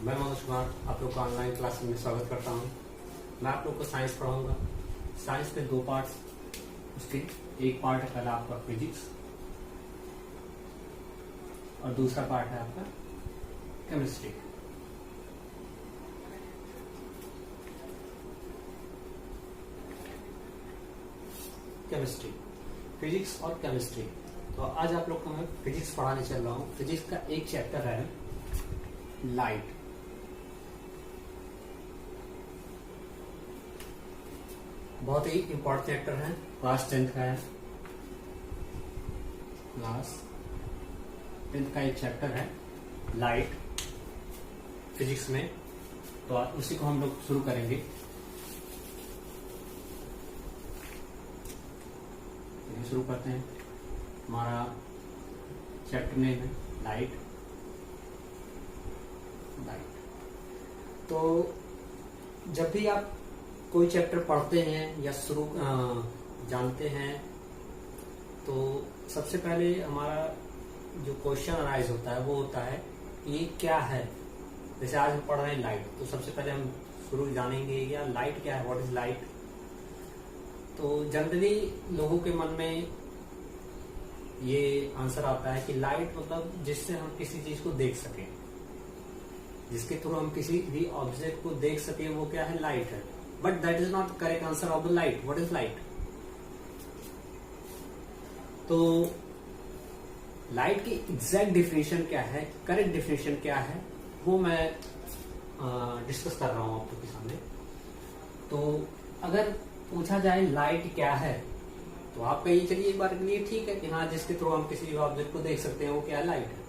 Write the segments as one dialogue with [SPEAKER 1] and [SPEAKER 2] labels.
[SPEAKER 1] मैं मनोज कुमार आप लोग का ऑनलाइन क्लास में स्वागत करता हूँ। मैं आप लोग को साइंस पढ़ाऊंगा। साइंस के दो पार्ट्स, उसके एक पार्ट है पहला आपका फिजिक्स और दूसरा पार्ट है आपका केमिस्ट्री। केमिस्ट्री, फिजिक्स और केमिस्ट्री। तो आज आप लोग को मैं फिजिक्स पढ़ाने चल रहा हूँ। फिजिक्स का एक चैप्टर है लाइट। बहुत ही इंपॉर्टेंट चैप्टर है, क्लास 10th का है। क्लास 10th का एक चैप्टर है लाइट फिजिक्स में। तो उसी को हम लोग शुरू करेंगे। शुरू करते हैं। हमारा चैप्टर नेम है लाइट। तो जब भी आप कोई चैप्टर पढ़ते हैं या शुरू जानते हैं तो सबसे पहले हमारा जो क्वेश्चन अराइज होता है वो होता है कि ये क्या है। जैसे आज हम पढ़ रहे हैं लाइट, तो सबसे पहले हम शुरू जानेंगे या लाइट क्या है, व्हाट इज लाइट। तो जनरली लोगों के मन में ये आंसर आता है कि लाइट मतलब जिससे हम किसी चीज को देख सकें, जिसके थ्रू हम किसी भी ऑब्जेक्ट को देख सके, वो क्या है, लाइट है। But that is not correct answer of the light. What is light? तो लाइट की एग्जैक्ट डिफिनेशन क्या है, करेक्ट डिफिनेशन क्या है, वो मैं डिस्कस कर रहा हूं आप लोग के सामने। तो अगर पूछा जाए लाइट क्या है, तो आप कहिए चलिए एक बार के लिए ठीक है कि हाँ, जिसके थ्रू हम किसी भी ऑब्जेक्ट को देख सकते हैं वो क्या है, लाइट है।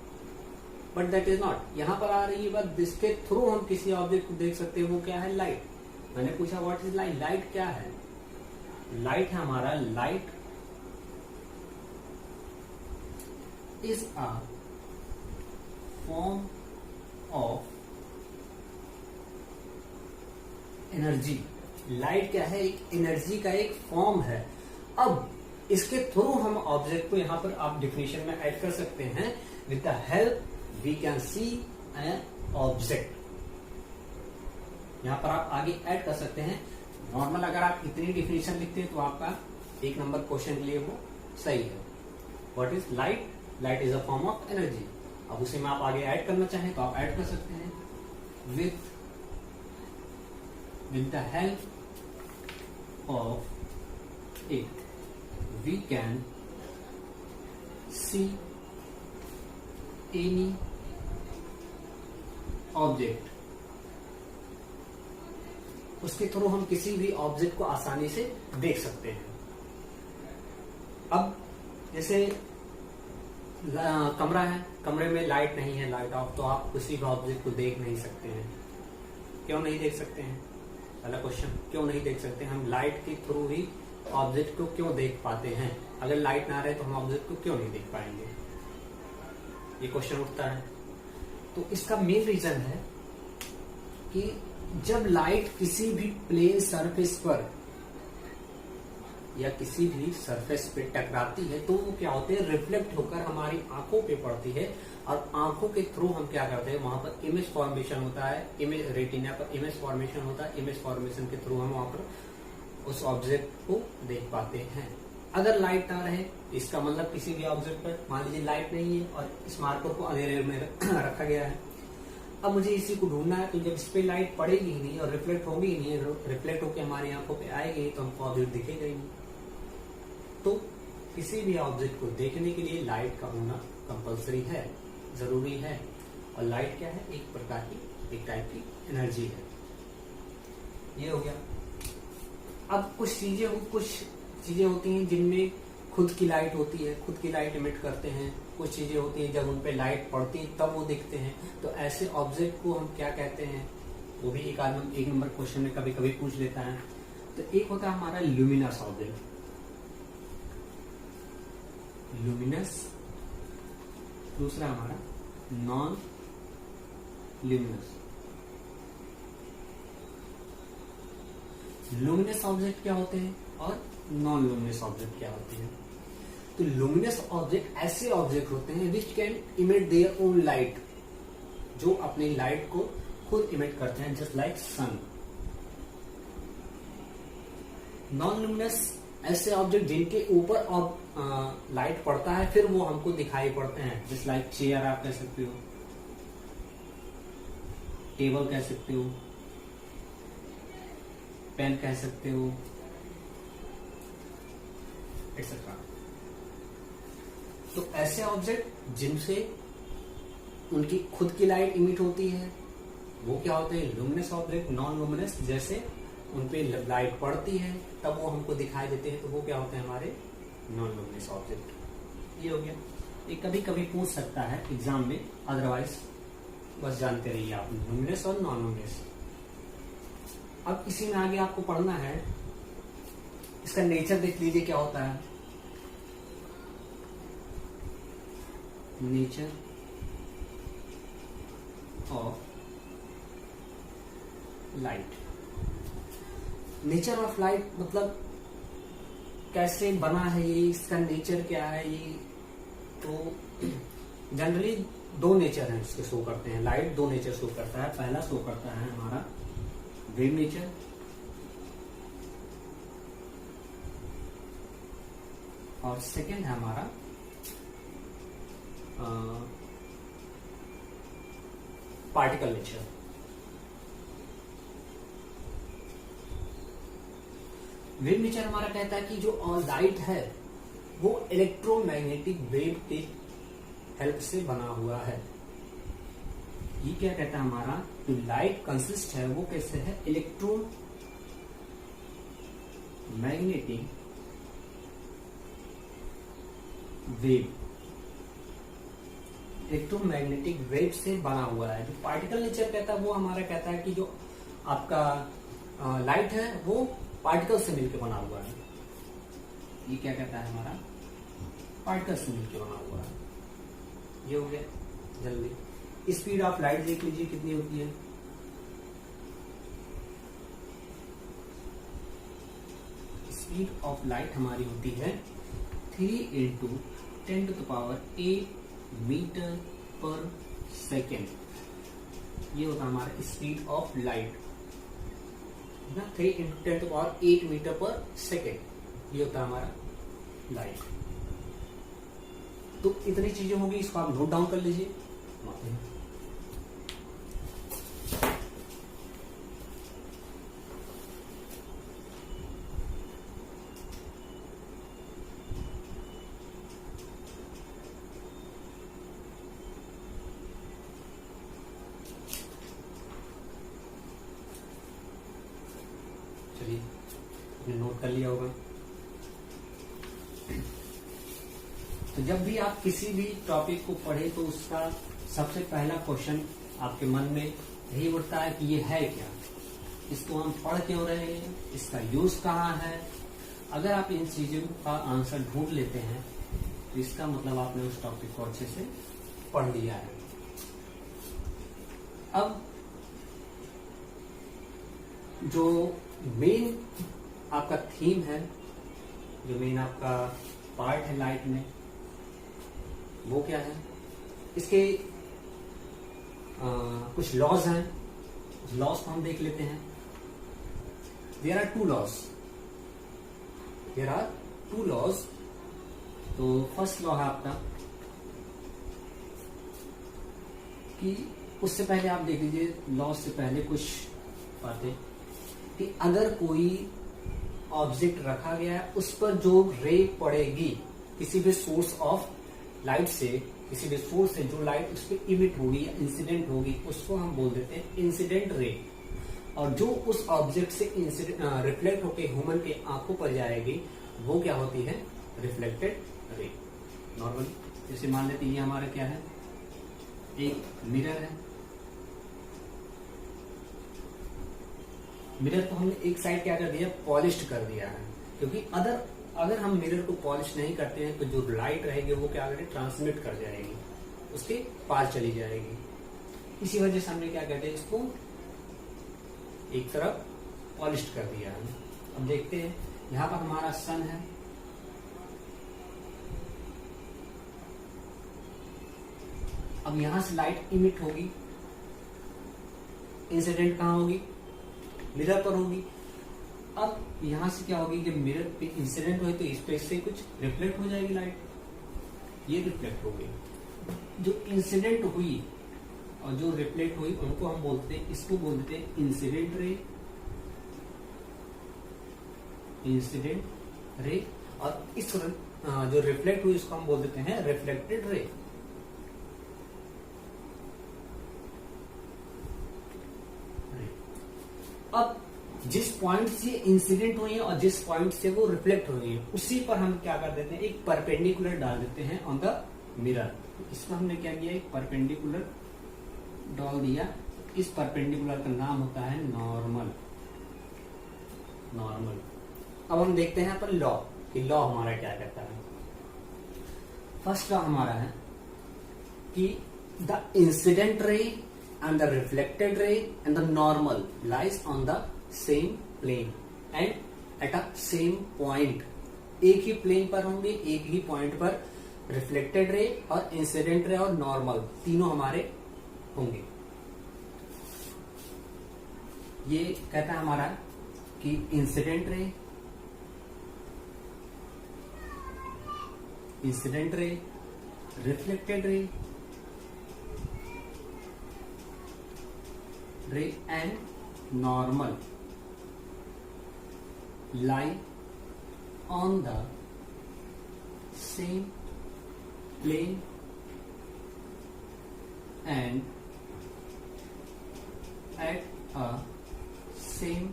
[SPEAKER 1] But that is not. यहां पर आ रही है बात, जिसके थ्रू हम किसी ऑब्जेक्ट को देख सकते हैं वो क्या है, लाइट। मैंने पूछा व्हाट इज लाइट। लाइट क्या है? लाइट है हमारा, light is a form of energy. Light क्या है? एक एनर्जी का एक फॉर्म है। अब इसके थ्रू हम ऑब्जेक्ट को यहां पर आप डिफिनेशन में ऐड कर सकते हैं। With the help we can see an object. यहां पर आप आगे ऐड कर सकते हैं। नॉर्मल अगर आप इतनी डिफिनेशन लिखते हैं तो आपका एक नंबर क्वेश्चन के लिए वो सही है। What is light? Light is a form of energy. अब उसे में आप आगे ऐड करना चाहें तो आप ऐड कर सकते हैं। With the help of it we can see any object. उसके थ्रू हम किसी भी ऑब्जेक्ट को आसानी से देख सकते हैं। अब जैसे कमरा है, कमरे में लाइट नहीं है, लाइट ऑफ, तो आप किसी भी ऑब्जेक्ट को देख नहीं सकते हैं। क्यों नहीं देख सकते हैं? पहला क्वेश्चन, क्यों नहीं देख सकते? हम लाइट के थ्रू ही ऑब्जेक्ट को क्यों देख पाते हैं? अगर लाइट ना रहे तो हम ऑब्जेक्ट को क्यों नहीं देख पाएंगे? ये क्वेश्चन उठता है। तो इसका मेन रीजन है कि जब लाइट किसी भी प्लेन सरफेस पर या किसी भी सरफेस पे टकराती है तो वो क्या होते हैं, रिफ्लेक्ट होकर हमारी आंखों पे पड़ती है। और आंखों के थ्रू हम क्या करते हैं, वहां पर इमेज फॉर्मेशन होता है। इमेज रेटिना पर इमेज फॉर्मेशन होता है। इमेज फॉर्मेशन के थ्रू हम वहां पर उस ऑब्जेक्ट को देख पाते हैं। अगर लाइट ना रहे, इसका मतलब किसी भी ऑब्जेक्ट पर मान लीजिए लाइट नहीं है और इस मार्कर को अंधेरे में रखा गया है। अब मुझे इसी को ढूंढना है, तो जब इस पे लाइट पड़ेगी ही नहीं और रिफ्लेक्ट होगी ही नहीं, रिफ्लेक्ट होकर हमारी आंखों पे आएगी तो हमको ऑब्जेक्ट दिखेगा ही नहीं। तो किसी भी ऑब्जेक्ट को देखने के लिए लाइट का होना कंपलसरी है, जरूरी है। और लाइट क्या है? एक प्रकार की, एक टाइप की एनर्जी है। ये हो गया। अब कुछ चीजें होती हैं जिनमें खुद की लाइट होती है, खुद की लाइट इमिट करते हैं। कुछ चीजें होती हैं जब उन पे लाइट पड़ती है तब वो दिखते हैं। तो ऐसे ऑब्जेक्ट को हम क्या कहते हैं, वो भी एक नंबर क्वेश्चन में कभी कभी पूछ लेता है। तो एक होता है हमारा ल्यूमिनस ऑब्जेक्ट, ल्यूमिनस। दूसरा हमारा नॉन ल्यूमिनस। लुमिनस ऑब्जेक्ट क्या होते हैं और नॉन लुमिनस ऑब्जेक्ट क्या होते हैं? तो लुमिनस ऑब्जेक्ट ऐसे ऑब्जेक्ट होते हैं which can emit their own light, जो अपनी लाइट को खुद इमिट करते हैं, जस्ट लाइक सन। नॉन ल्यूमिनस ऐसे ऑब्जेक्ट जिनके ऊपर लाइट पड़ता है फिर वो हमको दिखाई पड़ते हैं, जस्ट लाइक चेयर आप कह सकते हो, टेबल कह सकते हो, पेन कह सकते हो, एक्सेट्रा। तो ऐसे ऑब्जेक्ट जिनसे उनकी खुद की लाइट इमिट होती है वो क्या होते हैं, लुमिनस ऑब्जेक्ट। नॉन लुमिनस जैसे उन पे लाइट पड़ती है तब वो हमको दिखाई देते हैं, तो वो क्या होते हैं हमारे नॉन लुमिनस ऑब्जेक्ट। ये हो गया। ये कभी कभी पूछ सकता है एग्जाम में, अदरवाइज बस जानते रहिए आप लुमिनस और नॉन लुमिनस। अब इसी में आगे आपको पढ़ना है, इसका नेचर देख लीजिए क्या होता है। Nature of light. Nature of light मतलब कैसे बना है ये, इसका नेचर क्या है ये। तो जनरली दो नेचर हैं इसके शो करते हैं, लाइट दो नेचर शो करता है। पहला शो करता है हमारा वेव नेचर, और सेकेंड है हमारा पार्टिकल नेचर। वेव नेचर हमारा कहता है कि जो लाइट है वो इलेक्ट्रोमैग्नेटिक वेव के हेल्प से बना हुआ है। ये क्या कहता है हमारा, जो लाइट कंसिस्ट है वो कैसे है, इलेक्ट्रोमैग्नेटिक वेव, इलेक्ट्रोमैग्नेटिक वेव से बना हुआ है। जो पार्टिकल नेचर कहता है वो हमारा कहता है कि जो आपका लाइट है वो पार्टिकल से मिलकर बना हुआ है। ये क्या कहता है हमारा, पार्टिकल से मिलकर बना हुआ है। ये हो गया। जल्दी स्पीड ऑफ लाइट देख लीजिए कितनी होती है। स्पीड ऑफ लाइट हमारी होती है 3 × 10⁸ मीटर पर सेकेंड। ये होता है हमारा स्पीड ऑफ लाइट ना, 3 × 10⁸ मीटर पर सेकेंड। ये होता है हमारा लाइट। तो इतनी चीजें होंगी, इसको आप नोट डाउन कर लीजिए। चलिए, आपने नोट कर लिया होगा। तो जब भी आप किसी भी टॉपिक को पढ़े तो उसका सबसे पहला क्वेश्चन आपके मन में यही उठता है कि ये है क्या, इसको हम पढ़ क्यों रहे हैं, इसका यूज कहाँ है। अगर आप इन चीजों का आंसर ढूंढ लेते हैं तो इसका मतलब आपने उस टॉपिक को अच्छे से पढ़ लिया है। अब जो मेन आपका थीम है, जो मेन आपका पार्ट है लाइट में, वो क्या है, इसके कुछ लॉज हैं। लॉज को हम देख लेते हैं। There are two laws. तो फर्स्ट लॉ है आपका कि उससे पहले आप देख लीजिए, लॉज से पहले कुछ बातें कि अगर कोई ऑब्जेक्ट रखा गया है उस पर जो रे पड़ेगी किसी भी सोर्स ऑफ लाइट से, किसी भी सोर्स से जो लाइट उस पर इमिट होगी या इंसिडेंट होगी, उसको हम बोल देते हैं इंसिडेंट रे। और जो उस ऑब्जेक्ट से रिफ्लेक्ट होकर ह्यूमन के आंखों पर जाएगी वो क्या होती है, रिफ्लेक्टेड रे। नॉर्मली जैसे मान लेते हैं ये हमारा क्या है, एक मिरर है। मिरर को हमने एक साइड क्या कर दिया, पॉलिश कर दिया है, क्योंकि अगर हम मिरर को पॉलिश नहीं करते हैं तो जो लाइट रहेगी वो क्या करेगी, ट्रांसमिट कर जाएगी, उसके पास चली जाएगी। इसी वजह से हमने क्या कहते हैं, इसको एक तरफ पॉलिश कर दिया है। अब देखते हैं, यहां पर हमारा सन है, अब यहां से लाइट इमिट होगी। इंसिडेंट कहाँ होगी? मिरर पर होगी। अब यहां से क्या होगी, जब मिरर पे इंसिडेंट हुए तो इस पे से कुछ रिफ्लेक्ट हो जाएगी लाइट, ये रिफ्लेक्ट हो गई। जो इंसिडेंट हुई और जो रिफ्लेक्ट हुई उनको हम बोलते हैं, इसको बोलते हैं इंसिडेंट रे, इंसिडेंट रे। और इस जो रिफ्लेक्ट हुई इसको हम बोल देते हैं रिफ्लेक्टेड रे। अब जिस पॉइंट से इंसिडेंट हुई है और जिस पॉइंट से वो रिफ्लेक्ट हुई है उसी पर हम क्या कर देते हैं, एक परपेंडिकुलर डाल देते हैं ऑन द मिरर। इसमें हमने क्या किया, एक परपेंडिकुलर डाल दिया। इस परपेंडिकुलर का नाम होता है नॉर्मल। नॉर्मल। अब हम देखते हैं यहाँ पर लॉ, कि लॉ हमारा क्या कहता है। फर्स्ट लॉ हमारा है कि the incident ray and the reflected ray and the normal lies on the same plane and at a same point। एक ही प्लेन पर होंगे, एक ही पॉइंट पर रिफ्लेक्टेड रे और इंसिडेंट रे और नॉर्मल तीनों हमारे होंगे। ये कहता है हमारा कि incident ray, reflected ray and normal lie on the same plane and at a same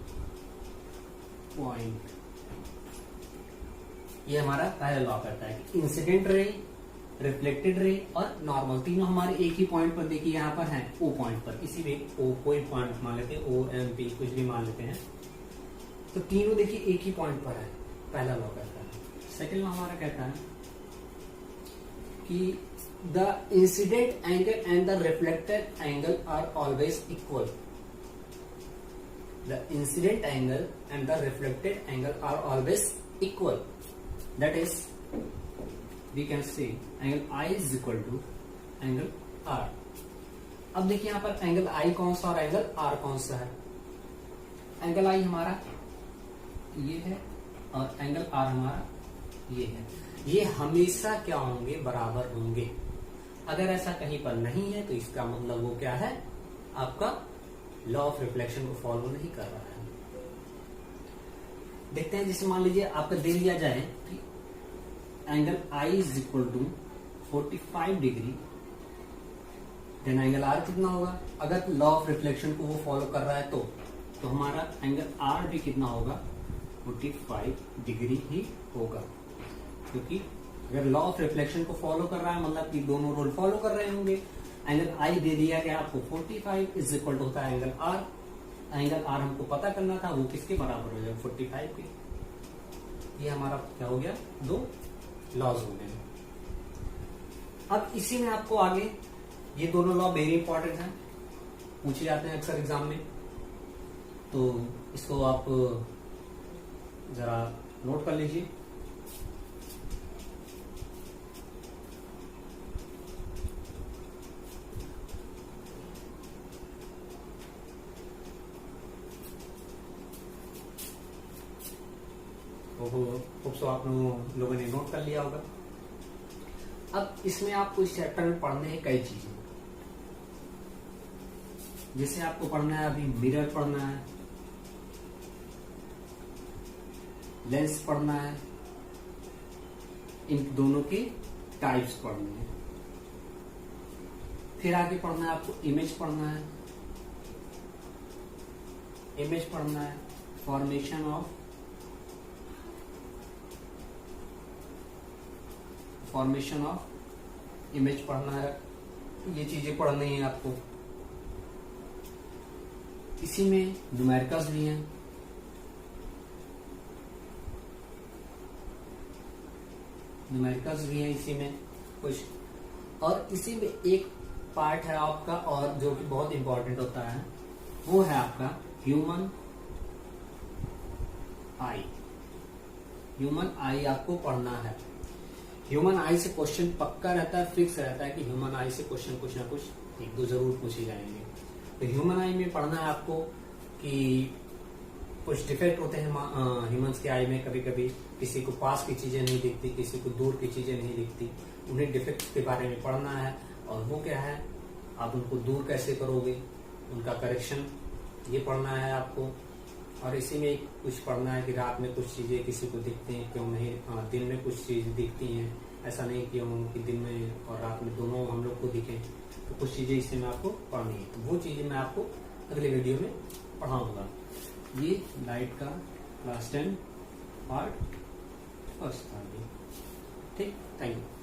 [SPEAKER 1] point। ये हमारा पहला लॉ कहता है कि इंसिडेंट रे, रिफ्लेक्टेड रे और नॉर्मल तीनों हमारे एक ही पॉइंट पर, देखिए यहाँ पर हैं ओ पॉइंट पर, किसी भी ओ कोई पॉइंट मान लेते हैं, ओ एम पी कुछ भी मान लेते हैं, तो तीनों देखिए एक ही पॉइंट पर है। पहला लॉ कहता है। सेकंड लॉ हमारा कहता है कि the incident angle and the reflected angle are always equal. The incident angle and the reflected angle are always equal. That is we can say angle I is equal to angle R। अब देखिए यहाँ पर angle I कौन सा और angle R कौन सा है। एंगल I हमारा ये है और एंगल R हमारा ये है। ये हमेशा क्या होंगे, बराबर होंगे। अगर ऐसा कहीं पर नहीं है तो इसका मतलब वो क्या है, आपका लॉ ऑफ रिफ्लेक्शन को फॉलो नहीं कर रहा है। देखते हैं, जैसे मान लीजिए आपका दे दिया जाए कि angle I is equal to 45 degree, then angle R कितना होगा। अगर लॉ ऑफ रिफ्लेक्शन को वो फॉलो कर रहा है तो हमारा एंगल R भी कितना होगा, 45 डिग्री ही होगा। क्योंकि अगर लॉ ऑफ रिफ्लेक्शन को फॉलो कर रहा है मतलब कि दोनों रूल फॉलो कर रहे होंगे। एंगल I दे दिया गया आपको 45 इज इक्वल टू होता है एंगल R। एंगल R हमको पता करना था, वो किसके बराबर हो जाएगा, 45 के। ये हमारा क्या हो गया, दो लॉज हो गए। अब इसी में आपको आगे ये दोनों लॉ वेरी इंपॉर्टेंट हैं, पूछे जाते हैं अक्सर एग्जाम में, तो इसको आप जरा नोट कर लीजिए। होप सो आप लोगों ने नोट कर लिया होगा। अब इसमें आपको इस चैप्टर में पढ़ने हैं कई चीजें, जैसे आपको पढ़ना है अभी मिरर पढ़ना है, लेंस पढ़ना है, इन दोनों के टाइप्स पढ़ने हैं। फिर आगे पढ़ना है आपको इमेज पढ़ना है, फॉर्मेशन ऑफ इमेज पढ़ना है। ये चीजें पढ़नी है आपको। इसी में न्यूमेरिकल्स भी हैं, इसी में कुछ। और इसी में एक पार्ट है आपका और जो कि बहुत इंपॉर्टेंट होता है, वो है आपका ह्यूमन आई आपको पढ़ना है। ह्यूमन आई से क्वेश्चन पक्का रहता है, फिक्स रहता है कि ह्यूमन आई से क्वेश्चन कुछ ना कुछ एक दो जरूर पूछे जाएंगे। तो ह्यूमन आई में पढ़ना है आपको कि कुछ डिफेक्ट होते हैं ह्यूमंस के आई में। कभी कभी किसी को पास की चीजें नहीं दिखती, किसी को दूर की चीजें नहीं दिखती, उन्हें डिफेक्ट के बारे में पढ़ना है। और वो क्या है, आप उनको दूर कैसे करोगे, उनका करेक्शन, ये पढ़ना है आपको। और इसी में कुछ पढ़ना है कि रात में कुछ चीजें किसी को दिखती हैं, क्यों नहीं, दिन में कुछ चीज दिखती हैं, ऐसा नहीं क्यों कि दिन में और रात में दोनों हम लोग को दिखे। तो कुछ चीजें इससे में आपको पढ़नी है, तो वो चीजें मैं आपको अगले वीडियो में पढ़ाऊंगा। ये लाइट का क्लास 10 पार्ट फर्स्ट था। ठीक, थैंक यू।